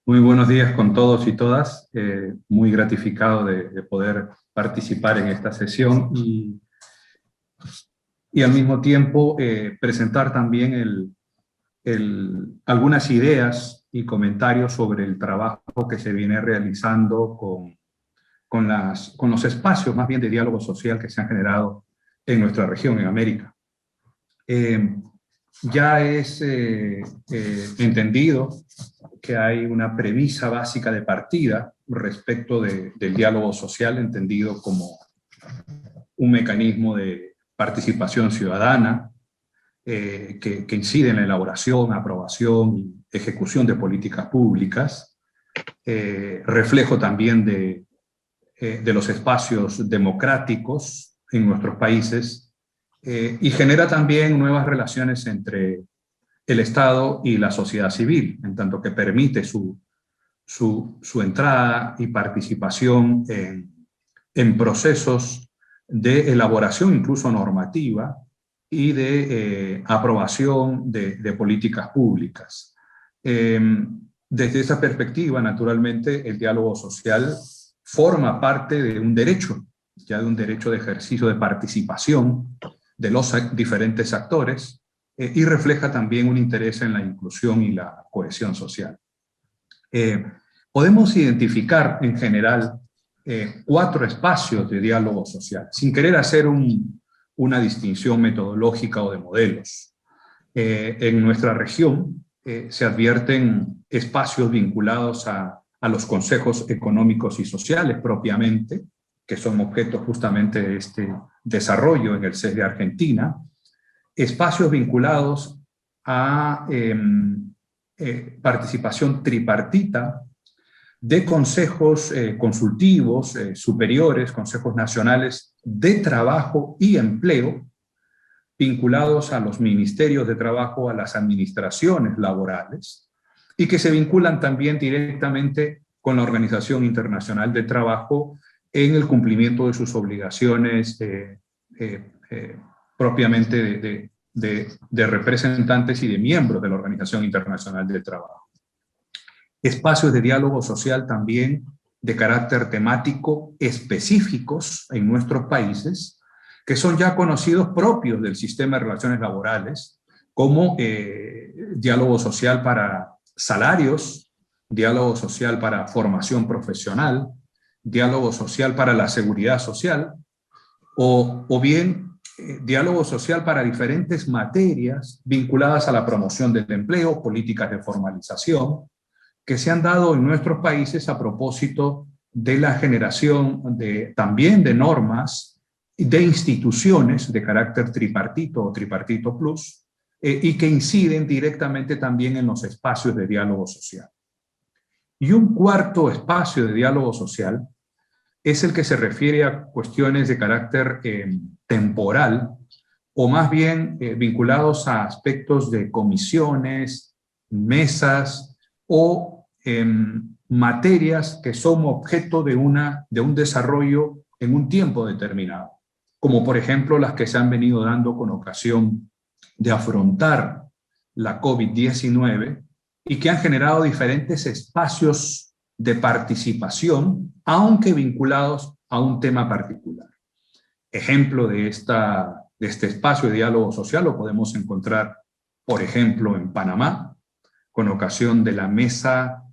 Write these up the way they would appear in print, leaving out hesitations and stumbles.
Muy buenos días con todos y todas. Muy gratificado de poder participar en esta sesión y al mismo tiempo presentar también algunas ideas y comentarios sobre el trabajo que se viene realizando con los espacios más bien de diálogo social que se han generado en nuestra región, en América. Ya es entendido que hay una premisa básica de partida respecto del diálogo social, entendido como un mecanismo de participación ciudadana que incide en la elaboración, aprobación y ejecución de políticas públicas, reflejo también de los espacios democráticos en nuestros países, y genera también nuevas relaciones entre el Estado y la sociedad civil, en tanto que permite su entrada y participación en procesos de elaboración incluso normativa y de aprobación de políticas públicas. Desde esa perspectiva, naturalmente, el diálogo social forma parte de un derecho, ya de un derecho de ejercicio de participación de los diferentes actores, y refleja también un interés en la inclusión y la cohesión social. Podemos identificar en general 4 espacios de diálogo social, sin querer hacer una distinción metodológica o de modelos. En nuestra región se advierten espacios vinculados a los consejos económicos y sociales propiamente, que son objeto justamente de este desarrollo en el CES de Argentina, espacios vinculados a participación tripartita de consejos consultivos superiores, consejos nacionales de trabajo y empleo, vinculados a los ministerios de trabajo, a las administraciones laborales, y que se vinculan también directamente con la Organización Internacional del Trabajo en el cumplimiento de sus obligaciones propiamente de representantes y de miembros de la Organización Internacional del Trabajo. Espacios de diálogo social también de carácter temático específicos en nuestros países, que son ya conocidos propios del sistema de relaciones laborales, como diálogo social para salarios, diálogo social para formación profesional, diálogo social para la seguridad social, o bien diálogo social para diferentes materias vinculadas a la promoción del empleo, políticas de formalización, que se han dado en nuestros países a propósito de la generación también de normas, de instituciones de carácter tripartito o tripartito plus, y que inciden directamente también en los espacios de diálogo social. Y un cuarto espacio de diálogo social es el que se refiere a cuestiones de carácter temporal, o más bien vinculados a aspectos de comisiones, mesas o materias que son objeto de un desarrollo en un tiempo determinado, como por ejemplo las que se han venido dando con ocasión de afrontar la COVID-19 y que han generado diferentes espacios de participación, aunque vinculados a un tema particular. Ejemplo de este espacio de diálogo social lo podemos encontrar, por ejemplo, en Panamá, con ocasión de la Mesa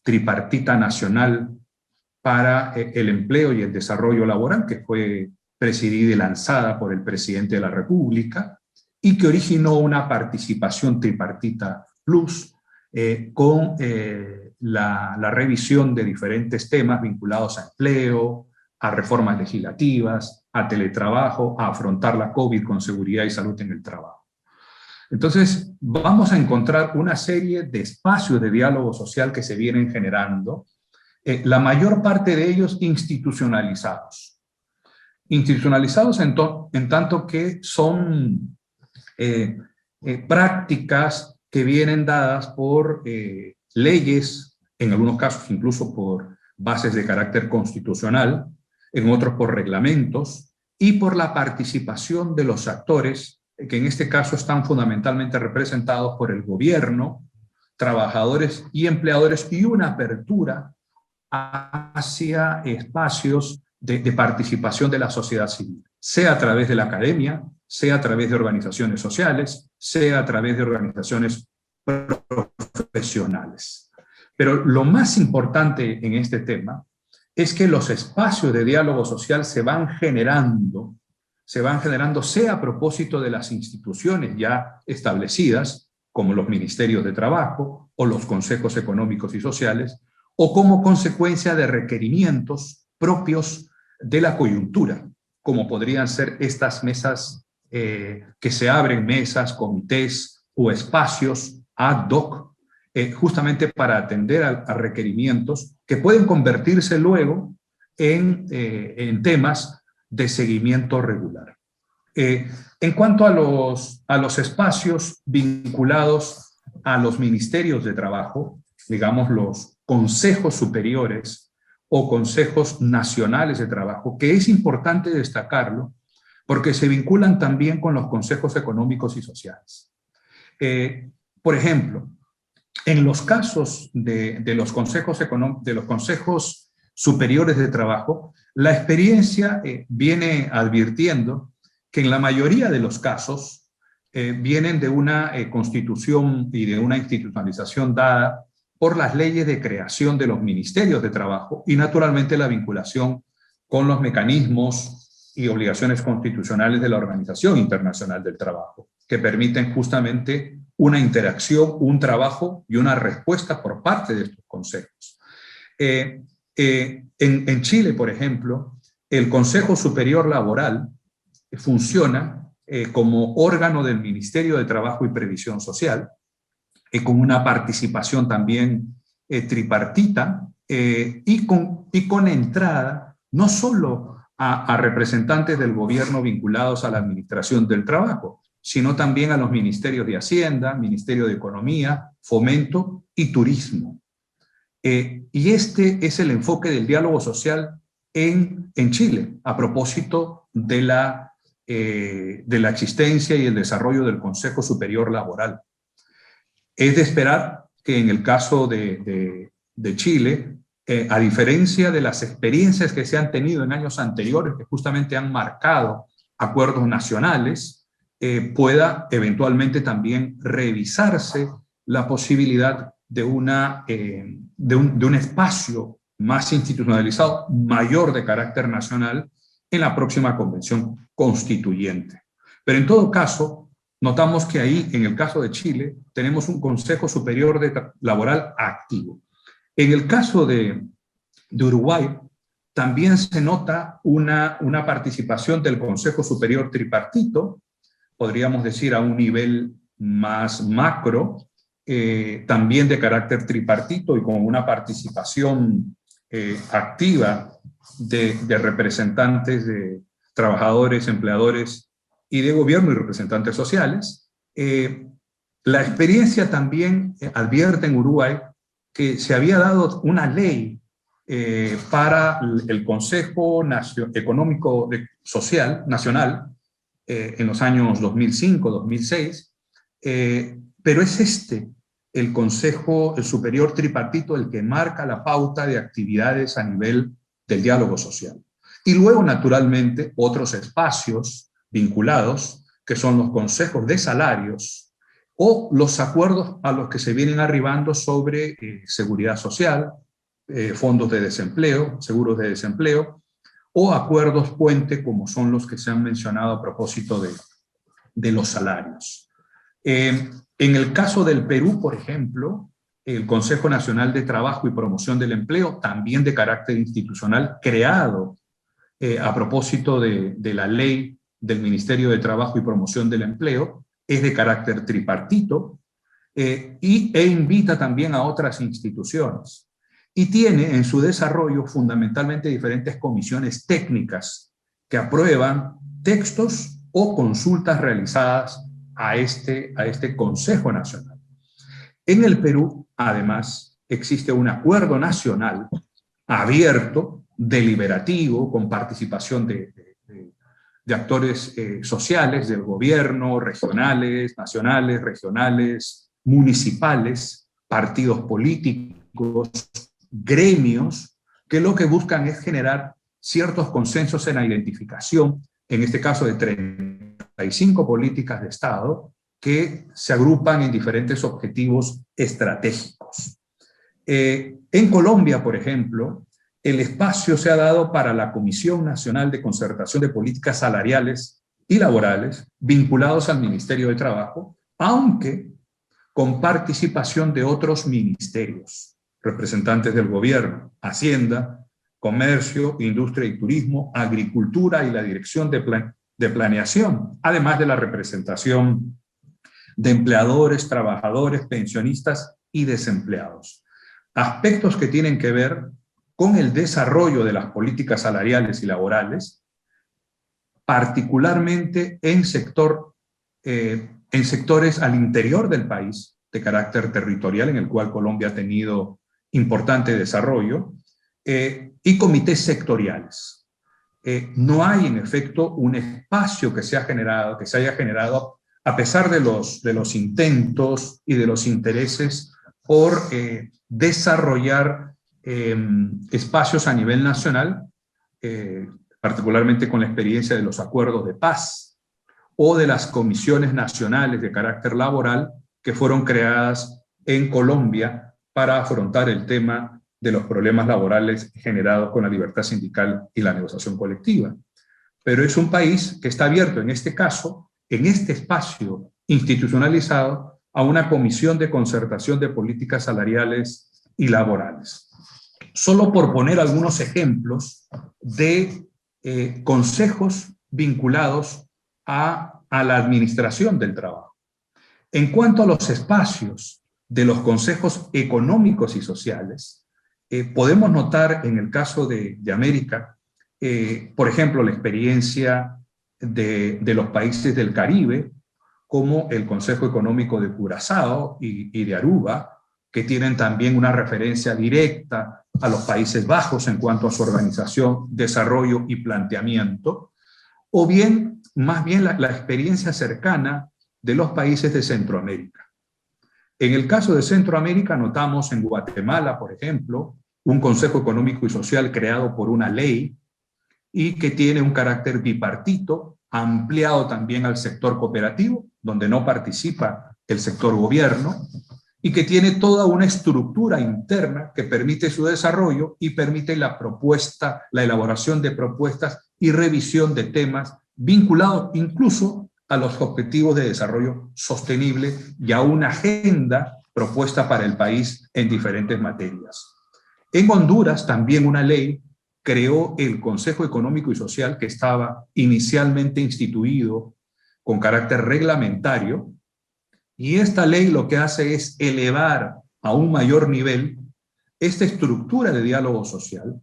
Tripartita Nacional para el Empleo y el Desarrollo Laboral, que fue presidida y lanzada por el presidente de la República, y que originó una participación tripartita plus con la revisión de diferentes temas vinculados a empleo, a reformas legislativas, a teletrabajo, a afrontar la COVID con seguridad y salud en el trabajo. Entonces, vamos a encontrar una serie de espacios de diálogo social que se vienen generando, la mayor parte de ellos institucionalizados. Institucionalizados en tanto que son prácticas que vienen dadas por leyes, en algunos casos incluso por bases de carácter constitucional, en otros por reglamentos, y por la participación de los actores, que en este caso están fundamentalmente representados por el gobierno, trabajadores y empleadores y una apertura hacia espacios de participación de la sociedad civil, sea a través de la academia, sea a través de organizaciones sociales, sea a través de organizaciones profesionales. Pero lo más importante en este tema es que los espacios de diálogo social se van generando sea a propósito de las instituciones ya establecidas, como los ministerios de trabajo o los consejos económicos y sociales, o como consecuencia de requerimientos propios de la coyuntura, como podrían ser estas mesas que se abren, mesas, comités o espacios ad hoc, justamente para atender a requerimientos que pueden convertirse luego en temas de seguimiento regular. En cuanto a los espacios vinculados a los ministerios de trabajo, digamos los consejos superiores o consejos nacionales de trabajo, que es importante destacarlo porque se vinculan también con los consejos económicos y sociales. Por ejemplo, en los casos de los consejos superiores de trabajo, la experiencia viene advirtiendo que en la mayoría de los casos vienen de una constitución y de una institucionalización dada por las leyes de creación de los ministerios de trabajo y naturalmente la vinculación con los mecanismos y obligaciones constitucionales de la Organización Internacional del Trabajo, que permiten justamente una interacción, un trabajo y una respuesta por parte de estos consejos. En Chile, por ejemplo, el Consejo Superior Laboral funciona como órgano del Ministerio de Trabajo y Previsión Social, con una participación también tripartita y con entrada no solo a representantes del gobierno vinculados a la administración del trabajo, sino también a los ministerios de Hacienda, Ministerio de Economía, Fomento y Turismo. Y este es el enfoque del diálogo social en Chile, a propósito de la existencia y el desarrollo del Consejo Superior Laboral. Es de esperar que en el caso de Chile, a diferencia de las experiencias que se han tenido en años anteriores, que justamente han marcado acuerdos nacionales, pueda eventualmente también revisarse la posibilidad de un espacio más institucionalizado, mayor de carácter nacional, en la próxima convención constituyente. Pero en todo caso, notamos que ahí, en el caso de Chile, tenemos un Consejo Superior Laboral activo. En el caso de Uruguay, también se nota una participación del Consejo Superior Tripartito, podríamos decir a un nivel más macro, también de carácter tripartito y con una participación activa de representantes de trabajadores, empleadores y de gobierno y representantes sociales. La experiencia también advierte en Uruguay que se había dado una ley para el Consejo Económico Social Nacional en los años 2005-2006, pero es el Consejo Superior Tripartito el que marca la pauta de actividades a nivel del diálogo social. Y luego, naturalmente, otros espacios vinculados, que son los consejos de salarios o los acuerdos a los que se vienen arribando sobre seguridad social, fondos de desempleo, seguros de desempleo, o acuerdos puente, como son los que se han mencionado a propósito de los salarios. En el caso del Perú, por ejemplo, el Consejo Nacional de Trabajo y Promoción del Empleo, también de carácter institucional, creado a propósito de la ley del Ministerio de Trabajo y Promoción del Empleo, es de carácter tripartito e invita también a otras instituciones. Y tiene en su desarrollo fundamentalmente diferentes comisiones técnicas que aprueban textos o consultas realizadas a este Consejo Nacional. En el Perú, además, existe un acuerdo nacional abierto, deliberativo, con participación de actores sociales, del gobierno, regionales, nacionales, regionales, municipales, partidos políticos, gremios, que lo que buscan es generar ciertos consensos en la identificación, en este caso de 35 políticas de Estado, que se agrupan en diferentes objetivos estratégicos. En Colombia, por ejemplo, el espacio se ha dado para la Comisión Nacional de Concertación de Políticas Salariales y Laborales, vinculados al Ministerio de Trabajo, aunque con participación de otros ministerios, representantes del gobierno, Hacienda, Comercio, Industria y Turismo, Agricultura y la Dirección de Planeación, además de la representación de empleadores, trabajadores, pensionistas y desempleados. Aspectos que tienen que ver con el desarrollo de las políticas salariales y laborales, particularmente en sectores al interior del país, de carácter territorial, en el cual Colombia ha tenido importante desarrollo, y comités sectoriales. No hay, en efecto, un espacio que se haya generado, a pesar de los intentos y de los intereses por desarrollar espacios a nivel nacional, particularmente con la experiencia de los acuerdos de paz o de las comisiones nacionales de carácter laboral que fueron creadas en Colombia para afrontar el tema de los problemas laborales generados con la libertad sindical y la negociación colectiva. Pero es un país que está abierto, en este caso, en este espacio institucionalizado, a una comisión de concertación de políticas salariales y laborales. Solo por poner algunos ejemplos de consejos vinculados a la administración del trabajo. En cuanto a los espacios de los consejos económicos y sociales, podemos notar en el caso de América, por ejemplo, la experiencia de los países del Caribe, como el Consejo Económico de Curazao y de Aruba, que tienen también una referencia directa a los Países Bajos en cuanto a su organización, desarrollo y planteamiento, o bien, más bien la experiencia cercana de los países de Centroamérica. En el caso de Centroamérica notamos en Guatemala, por ejemplo, un Consejo Económico y Social creado por una ley y que tiene un carácter bipartito, ampliado también al sector cooperativo, donde no participa el sector gobierno, y que tiene toda una estructura interna que permite su desarrollo y permite la elaboración de propuestas y revisión de temas vinculados incluso a los objetivos de desarrollo sostenible y a una agenda propuesta para el país en diferentes materias. En Honduras también una ley creó el Consejo Económico y Social, que estaba inicialmente instituido con carácter reglamentario, y esta ley lo que hace es elevar a un mayor nivel esta estructura de diálogo social,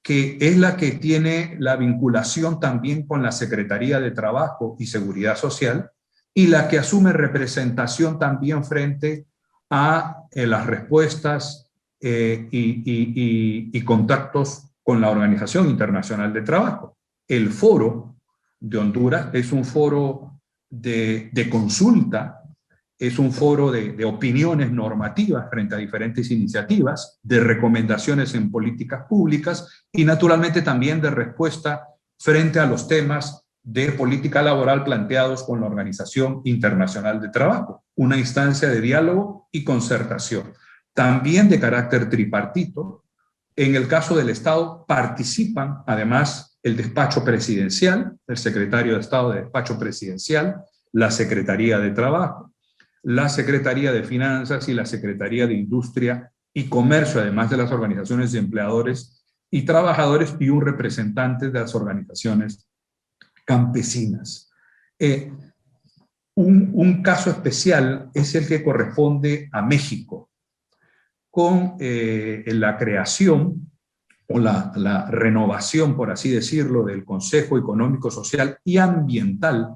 que es la que tiene la vinculación también con la Secretaría de Trabajo y Seguridad Social, y la que asume representación también frente a las respuestas y contactos con la Organización Internacional de Trabajo. El foro de Honduras es un foro de consulta, es un foro de opiniones normativas frente a diferentes iniciativas, de recomendaciones en políticas públicas y naturalmente también de respuesta frente a los temas de política laboral planteados con la Organización Internacional de Trabajo, una instancia de diálogo y concertación, también de carácter tripartito. En el caso del Estado participan además el despacho presidencial, el secretario de Estado de despacho presidencial, la Secretaría de Trabajo, la Secretaría de Finanzas y la Secretaría de Industria y Comercio, además de las organizaciones de empleadores y trabajadores y un representante de las organizaciones campesinas. Un caso especial es el que corresponde a México, con la creación o la renovación, por así decirlo, del Consejo Económico, Social y Ambiental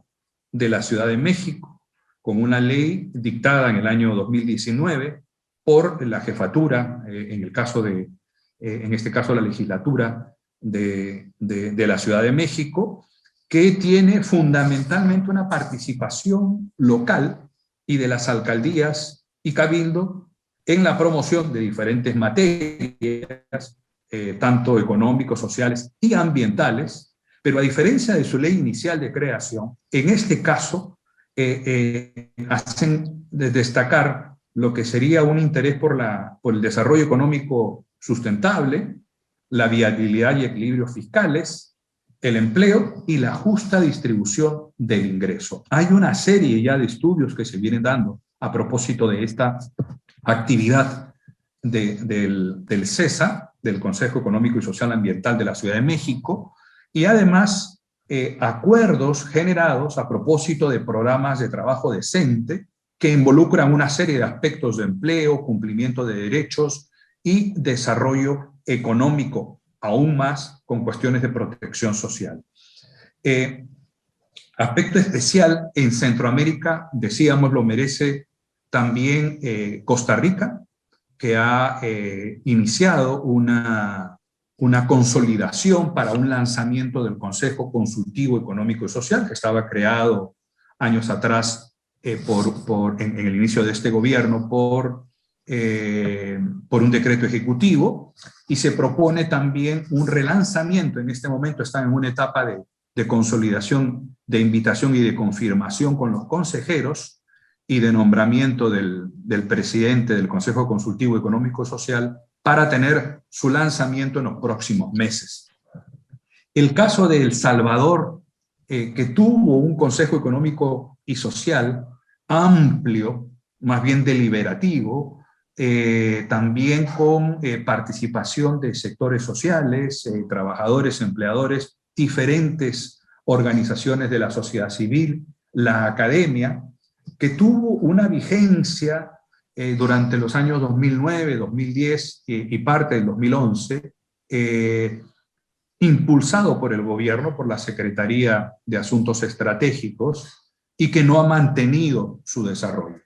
de la Ciudad de México, con una ley dictada en el año 2019 por la jefatura, en este caso la legislatura de la Ciudad de México, que tiene fundamentalmente una participación local y de las alcaldías y cabildo en la promoción de diferentes materias, tanto económicos, sociales y ambientales, pero a diferencia de su ley inicial de creación, en este caso hacen destacar lo que sería un interés por el desarrollo económico sustentable, la viabilidad y equilibrios fiscales, el empleo y la justa distribución del ingreso. Hay una serie ya de estudios que se vienen dando a propósito de esta actividad del CESA, del Consejo Económico y Social Ambiental de la Ciudad de México, y además acuerdos generados a propósito de programas de trabajo decente que involucran una serie de aspectos de empleo, cumplimiento de derechos y desarrollo económico, aún más con cuestiones de protección social. Aspecto especial en Centroamérica, decíamos, lo merece también Costa Rica, que ha iniciado una consolidación para un lanzamiento del Consejo Consultivo Económico y Social, que estaba creado años atrás en el inicio de este gobierno por un decreto ejecutivo, y se propone también un relanzamiento. En este momento están en una etapa de consolidación, de invitación y de confirmación con los consejeros y de nombramiento del presidente del Consejo Consultivo Económico y Social para tener su lanzamiento en los próximos meses. El caso de El Salvador, que tuvo un Consejo Económico y Social amplio, más bien deliberativo, también con participación de sectores sociales, trabajadores, empleadores, diferentes organizaciones de la sociedad civil, la academia, que tuvo una vigencia durante los años 2009, 2010 y parte del 2011, impulsado por el gobierno, por la Secretaría de Asuntos Estratégicos, y que no ha mantenido su desarrollo.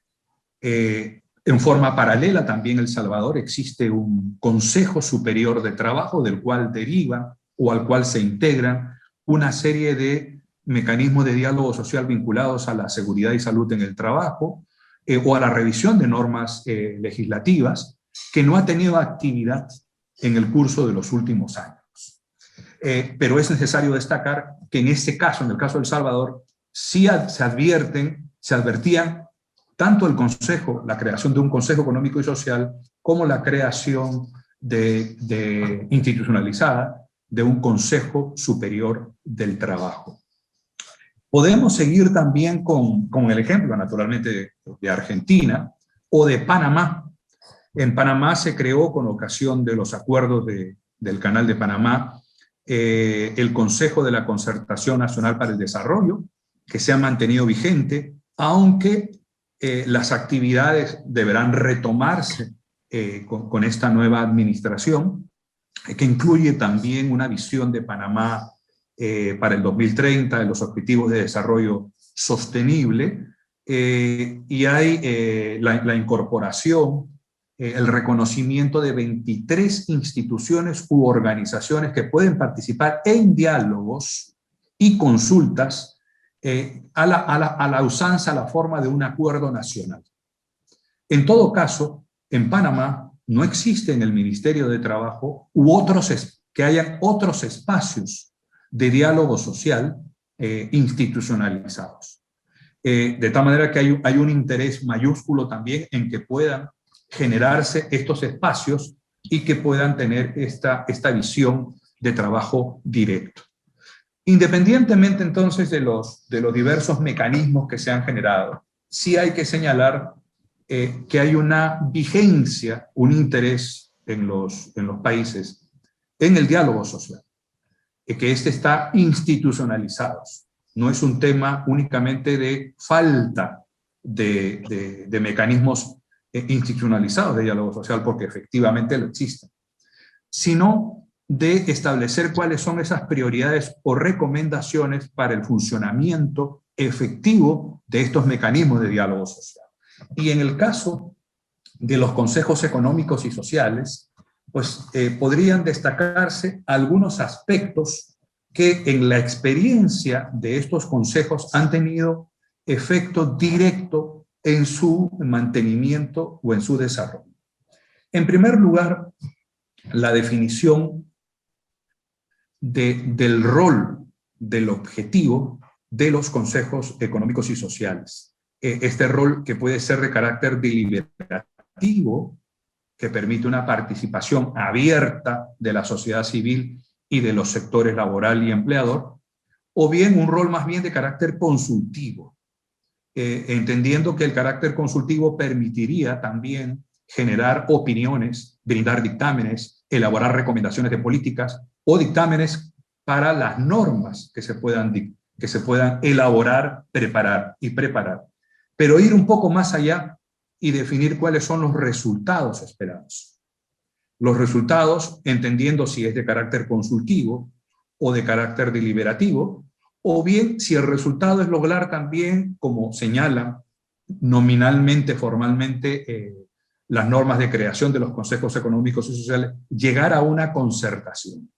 En forma paralela, también en El Salvador existe un Consejo Superior de Trabajo, del cual derivan o al cual se integran una serie de mecanismos de diálogo social vinculados a la seguridad y salud en el trabajo, o a la revisión de normas legislativas, que no ha tenido actividad en el curso de los últimos años. Pero es necesario destacar que en este caso, en el caso de El Salvador, sí se advertían tanto el Consejo, la creación de un Consejo Económico y Social, como la creación institucionalizada de un Consejo Superior del Trabajo. Podemos seguir también con el ejemplo, naturalmente, de Argentina o de Panamá. En Panamá se creó, con ocasión de los acuerdos del Canal de Panamá, el Consejo de la Concertación Nacional para el Desarrollo, que se ha mantenido vigente, aunque las actividades deberán retomarse con esta nueva administración, que incluye también una visión de Panamá para el 2030, de los Objetivos de Desarrollo Sostenible, y hay la incorporación, el reconocimiento de 23 instituciones u organizaciones que pueden participar en diálogos y consultas a la usanza, a la forma de un acuerdo nacional. En todo caso, en Panamá no existe en el Ministerio de Trabajo que hayan otros espacios de diálogo social institucionalizados. De tal manera que hay un interés mayúsculo también en que puedan generarse estos espacios y que puedan tener esta visión de trabajo directo. Independientemente entonces de los diversos mecanismos que se han generado, sí hay que señalar que hay una vigencia, un interés en los países en el diálogo social, que está institucionalizado. No es un tema únicamente de falta de mecanismos institucionalizados de diálogo social, porque efectivamente lo existen, sino de establecer cuáles son esas prioridades o recomendaciones para el funcionamiento efectivo de estos mecanismos de diálogo social. Y en el caso de los consejos económicos y sociales, pues podrían destacarse algunos aspectos que en la experiencia de estos consejos han tenido efecto directo en su mantenimiento o en su desarrollo. En primer lugar, la definición del rol, del objetivo de los consejos económicos y sociales. Este rol que puede ser de carácter deliberativo, que permite una participación abierta de la sociedad civil y de los sectores laboral y empleador, o bien un rol más bien de carácter consultivo, entendiendo que el carácter consultivo permitiría también generar opiniones, brindar dictámenes, elaborar recomendaciones de políticas o dictámenes para las normas que se puedan elaborar, preparar. Pero ir un poco más allá y definir cuáles son los resultados esperados. Los resultados, entendiendo si es de carácter consultivo o de carácter deliberativo, o bien si el resultado es lograr también, como señalan nominalmente, formalmente, las normas de creación de los consejos económicos y sociales, llegar a una concertación,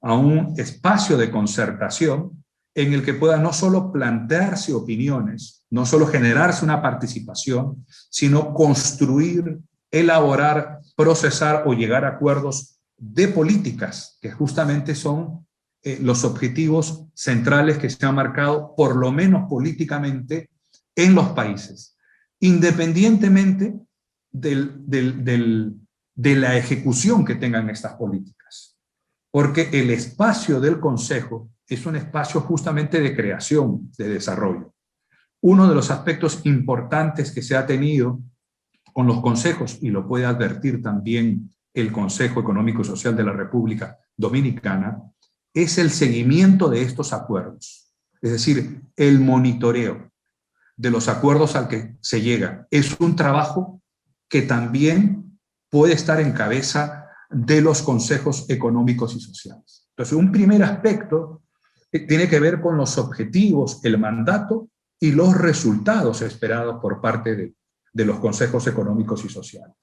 a un espacio de concertación en el que pueda no solo plantearse opiniones, no solo generarse una participación, sino construir, elaborar, procesar o llegar a acuerdos de políticas, que justamente son los objetivos centrales que se han marcado, por lo menos políticamente, en los países, independientemente de la ejecución que tengan estas políticas. Porque el espacio del Consejo es un espacio justamente de creación, de desarrollo. Uno de los aspectos importantes que se ha tenido con los consejos, y lo puede advertir también el Consejo Económico y Social de la República Dominicana, es el seguimiento de estos acuerdos. Es decir, el monitoreo de los acuerdos al que se llega. Es un trabajo que también puede estar en cabeza de los consejos económicos y sociales. Entonces, un primer aspecto tiene que ver con los objetivos, el mandato y los resultados esperados por parte de los consejos económicos y sociales.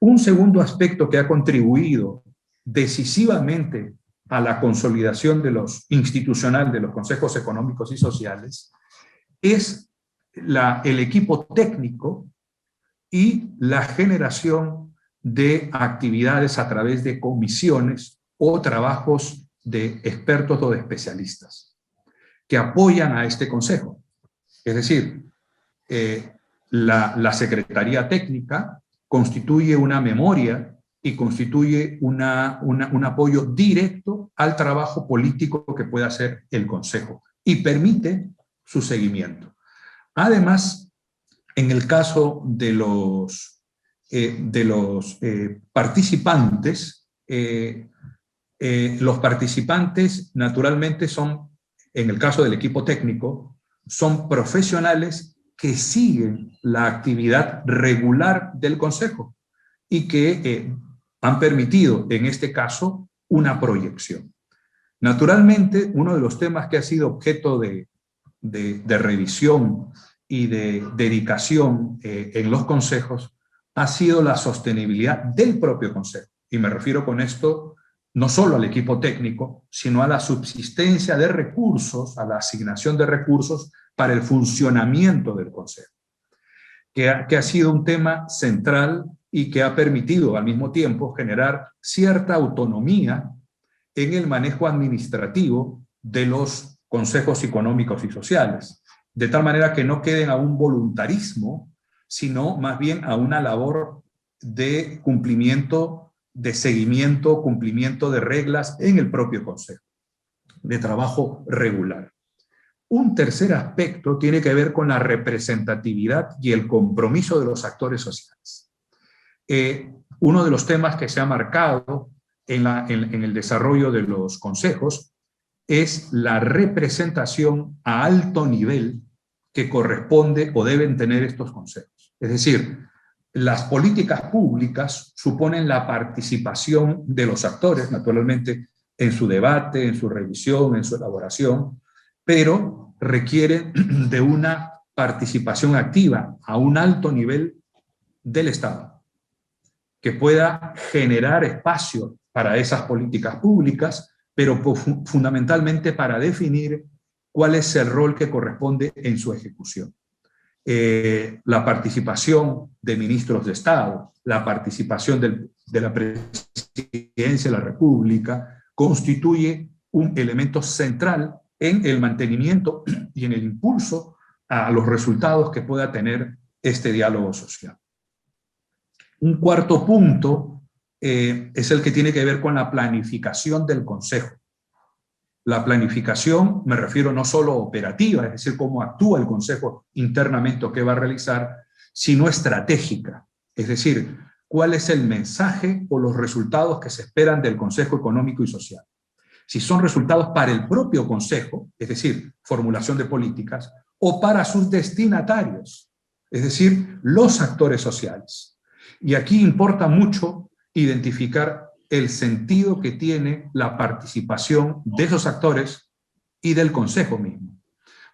Un segundo aspecto que ha contribuido decisivamente a la consolidación institucional de los consejos económicos y sociales es el equipo técnico y la generación de actividades a través de comisiones o trabajos de expertos o de especialistas que apoyan a este consejo. Es decir, la Secretaría Técnica constituye una memoria y constituye un apoyo directo al trabajo político que puede hacer el Consejo y permite su seguimiento. Además, en el caso de los participantes, los participantes naturalmente son, en el caso del equipo técnico, son profesionales que siguen la actividad regular del Consejo y que han permitido, en este caso, una proyección. Naturalmente, uno de los temas que ha sido objeto de revisión y de dedicación en los consejos ha sido la sostenibilidad del propio consejo. Y me refiero con esto no solo al equipo técnico, sino a la subsistencia de recursos, a la asignación de recursos para el funcionamiento del consejo, que ha sido un tema central y que ha permitido al mismo tiempo generar cierta autonomía en el manejo administrativo de los consejos económicos y sociales, de tal manera que no queden a un voluntarismo, sino más bien a una labor de cumplimiento, de seguimiento, cumplimiento de reglas en el propio consejo, de trabajo regular. Un tercer aspecto tiene que ver con la representatividad y el compromiso de los actores sociales. Uno de los temas que se ha marcado en el desarrollo de los consejos es la representación a alto nivel que corresponde o deben tener estos consejos. Es decir, las políticas públicas suponen la participación de los actores, naturalmente, en su debate, en su revisión, en su elaboración, pero requieren de una participación activa a un alto nivel del Estado, que pueda generar espacio para esas políticas públicas, pero fundamentalmente para definir cuál es el rol que corresponde en su ejecución. la participación de ministros de Estado, la participación de la Presidencia de la República, constituye un elemento central en el mantenimiento y en el impulso a los resultados que pueda tener este diálogo social. Un cuarto punto es el que tiene que ver con la planificación del Consejo. La planificación, me refiero no solo operativa, es decir, cómo actúa el Consejo internamente o qué va a realizar, sino estratégica, es decir, cuál es el mensaje o los resultados que se esperan del Consejo Económico y Social. Si son resultados para el propio Consejo, es decir, formulación de políticas, o para sus destinatarios, es decir, los actores sociales. Y aquí importa mucho identificar el sentido que tiene la participación de esos actores y del Consejo mismo,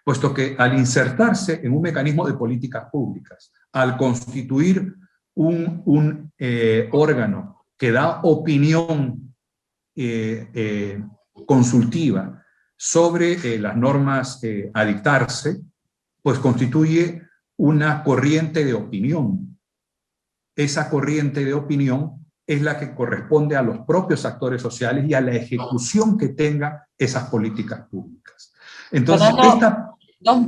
puesto que al insertarse en un mecanismo de políticas públicas, al constituir un órgano que da opinión consultiva sobre las normas a dictarse, pues constituye una corriente de opinión. Esa corriente de opinión es la que corresponde a los propios actores sociales y a la ejecución que tengan esas políticas públicas. Entonces, Fernando,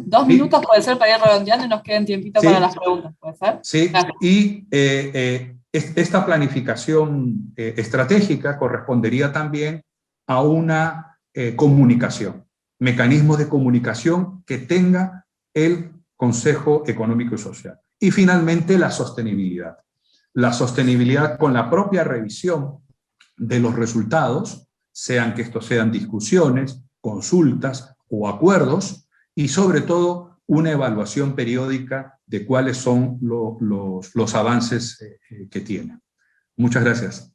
dos minutos puede ser para ir redondeando y nos queden tiempito para las preguntas, ¿puede ser? Sí, gracias. Y esta planificación estratégica correspondería también a una comunicación, mecanismos de comunicación que tenga el Consejo Económico y Social. Y finalmente la sostenibilidad. La sostenibilidad con la propia revisión de los resultados, sean que estos sean discusiones, consultas o acuerdos, y sobre todo una evaluación periódica de cuáles son los avances que tienen. Muchas gracias.